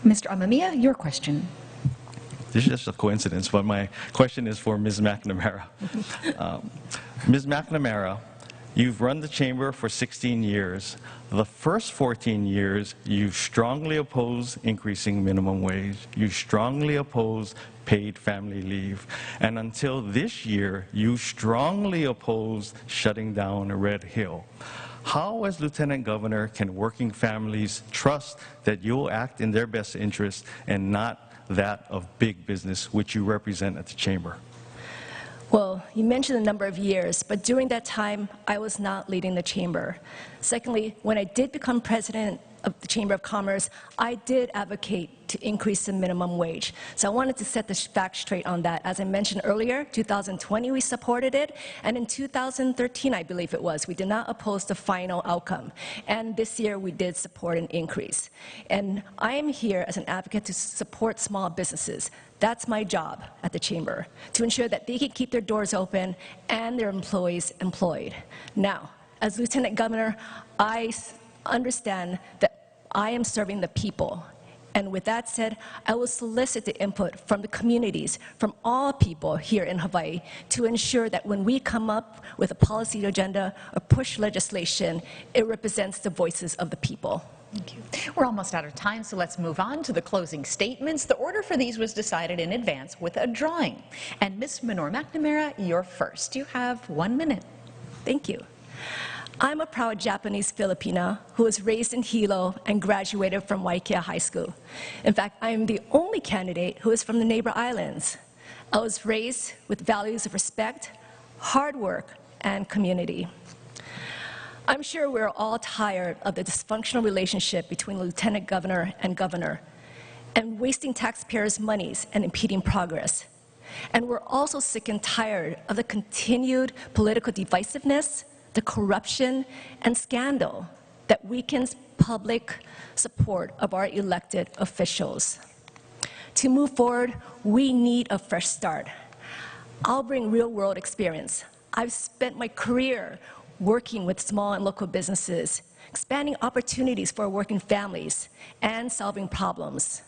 A: Mr. Amamiya, your question.
D: This is just a coincidence, but my question is for Ms. McNamara. Ms. McNamara, you've run the chamber for 16 years. The first 14 years, you strongly opposed increasing minimum wage. You strongly opposed paid family leave. And until this year, you strongly opposed shutting down Red Hill. How, as Lieutenant Governor, can working families trust that you'll act in their best interest and not that of big business, which you represent at the chamber?
C: Well, you mentioned a number of years, but during that time, I was not leading the chamber. Secondly, when I did become president of the Chamber of Commerce, I did advocate to increase the minimum wage. So I wanted to set the facts straight on that. As I mentioned earlier, 2020 we supported it, and in 2013, I believe it was, we did not oppose the final outcome. And this year we did support an increase. And I am here as an advocate to support small businesses. That's my job at the Chamber, to ensure that they can keep their doors open and their employees employed. Now, as Lieutenant Governor, I understand that I am serving the people. And with that said, I will solicit the input from the communities, from all people here in Hawaii, to ensure that when we come up with a policy agenda or push legislation, it represents the voices of the people.
A: Thank you. We're almost out of time, so let's move on to the closing statements. The order for these was decided in advance with a drawing. And Ms. Minor-McNamara, you're first. You have 1 minute.
C: Thank you. I'm a proud Japanese Filipina who was raised in Hilo and graduated from Waikia High School. In fact, I am the only candidate who is from the neighbor islands. I was raised with values of respect, hard work, and community. I'm sure we're all tired of the dysfunctional relationship between Lieutenant Governor and Governor, and wasting taxpayers' monies and impeding progress. And we're also sick and tired of the continued political divisiveness, the corruption, and scandal that weakens public support of our elected officials. To move forward, we need a fresh start. I'll bring real-world experience. I've spent my career working with small and local businesses, expanding opportunities for working families, and solving problems.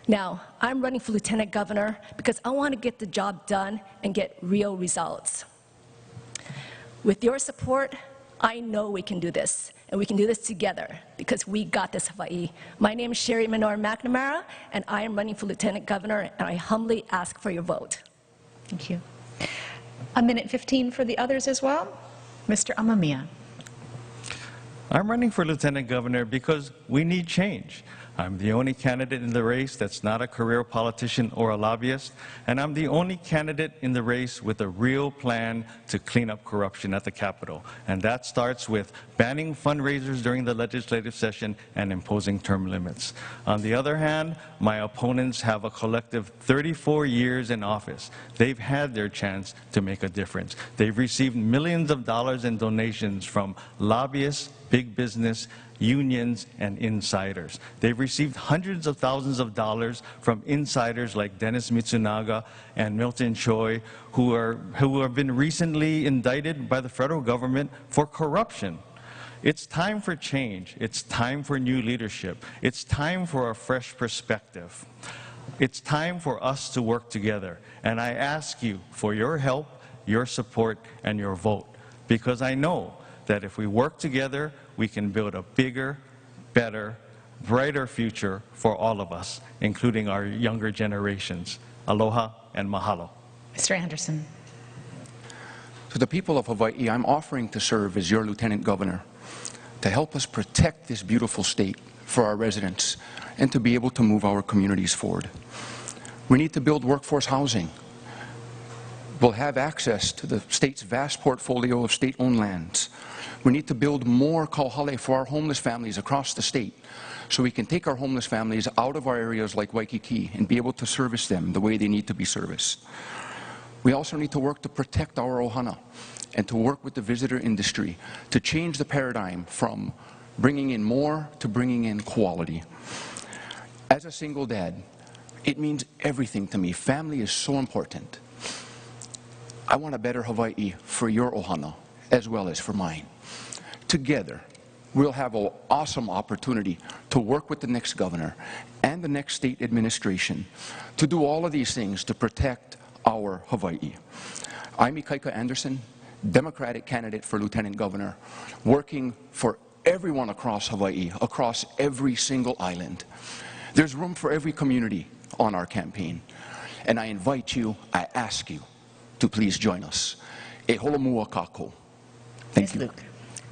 C: Now, I'm running for Lieutenant Governor because I want to get the job done and get real results. With your support, I know we can do this, and we can do this together because we got this, Hawaii. My name is Sherry Minor-McNamara, and I am running for Lieutenant Governor, and I humbly ask for your vote.
A: Thank you. 1 minute 15 for the others as well. Mr. Amamiya.
D: I'm running for Lieutenant Governor because we need change. I'm the only candidate in the race that's not a career politician or a lobbyist, and I'm the only candidate in the race with a real plan to clean up corruption at the Capitol. And that starts with banning fundraisers during the legislative session and imposing term limits. On the other hand, my opponents have a collective 34 years in office. They've had their chance to make a difference. They've received millions of dollars in donations from lobbyists, big business, unions, and insiders. They've received hundreds of thousands of dollars from insiders like Dennis Mitsunaga and Milton Choi, who have been recently indicted by the federal government for corruption. It's time for change. It's time for new leadership. It's time for a fresh perspective. It's time for us to work together. And I ask you for your help, your support, and your vote, because I know that if we work together, we can build a bigger, better, brighter future for all of us, including our younger generations. Aloha and mahalo.
A: Mr. Anderson.
E: To the people of Hawaii, I'm offering to serve as your Lieutenant Governor to help us protect this beautiful state for our residents and to be able to move our communities forward. We need to build workforce housing. We'll have access to the state's vast portfolio of state-owned lands. We need to build more kauhale for our homeless families across the state so we can take our homeless families out of our areas like Waikiki and be able to service them the way they need to be serviced. We also need to work to protect our ohana and to work with the visitor industry to change the paradigm from bringing in more to bringing in quality. As a single dad, it means everything to me. Family is so important. I want a better Hawaii for your ohana as well as for mine. Together, we'll have an awesome opportunity to work with the next governor and the next state administration to do all of these things to protect our Hawaii. I'm Ikaika Anderson, Democratic candidate for Lieutenant Governor, working for everyone across Hawaii, across every single island. There's room for every community on our campaign. And I invite you, I ask you, to please join us. E holomua kako. Thank you.
A: Luke.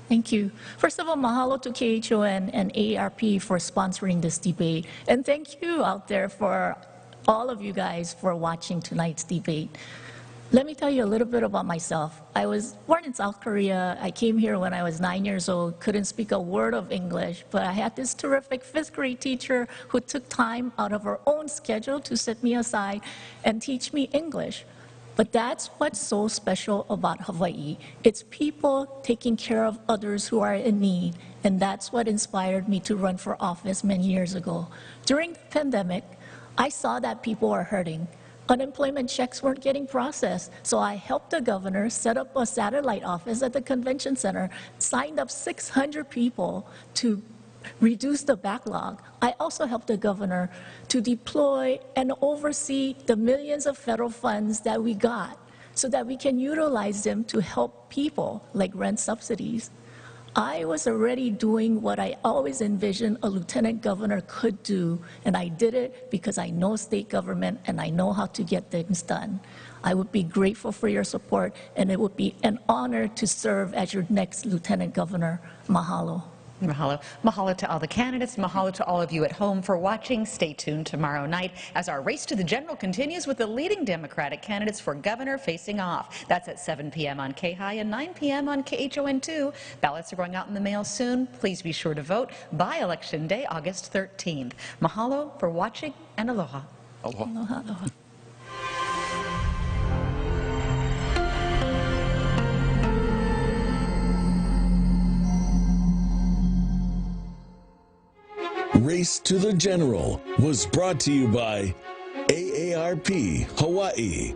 B: Thank you. First of all, mahalo to KHO and AARP for sponsoring this debate. And thank you out there for all of you guys for watching tonight's debate. Let me tell you a little bit about myself. I was born in South Korea. I came here when I was 9 years old, couldn't speak a word of English, but I had this terrific fifth grade teacher who took time out of her own schedule to set me aside and teach me English. But that's what's so special about Hawaii. It's people taking care of others who are in need, and that's what inspired me to run for office many years ago. During the pandemic, I saw that people are hurting. Unemployment checks weren't getting processed, so I helped the governor set up a satellite office at the convention center, signed up 600 people to reduce the backlog. I also helped the governor to deploy and oversee the millions of federal funds that we got so that we can utilize them to help people, like rent subsidies. I was already doing what I always envisioned a lieutenant governor could do, and I did it because I know state government and I know how to get things done. I would be grateful for your support, and it would be an honor to serve as your next lieutenant governor. Mahalo.
A: Mahalo. Mahalo to all the candidates. Mahalo to all of you at home for watching. Stay tuned tomorrow night as our race to the general continues with the leading Democratic candidates for governor facing off. That's at 7 p.m. on KHI and 9 p.m. on KHON2. Ballots are going out in the mail soon. Please be sure to vote by Election Day, August 13th. Mahalo for watching, and aloha.
E: Aloha.
B: Aloha, aloha.
J: Race to the General was brought to you by AARP Hawaii.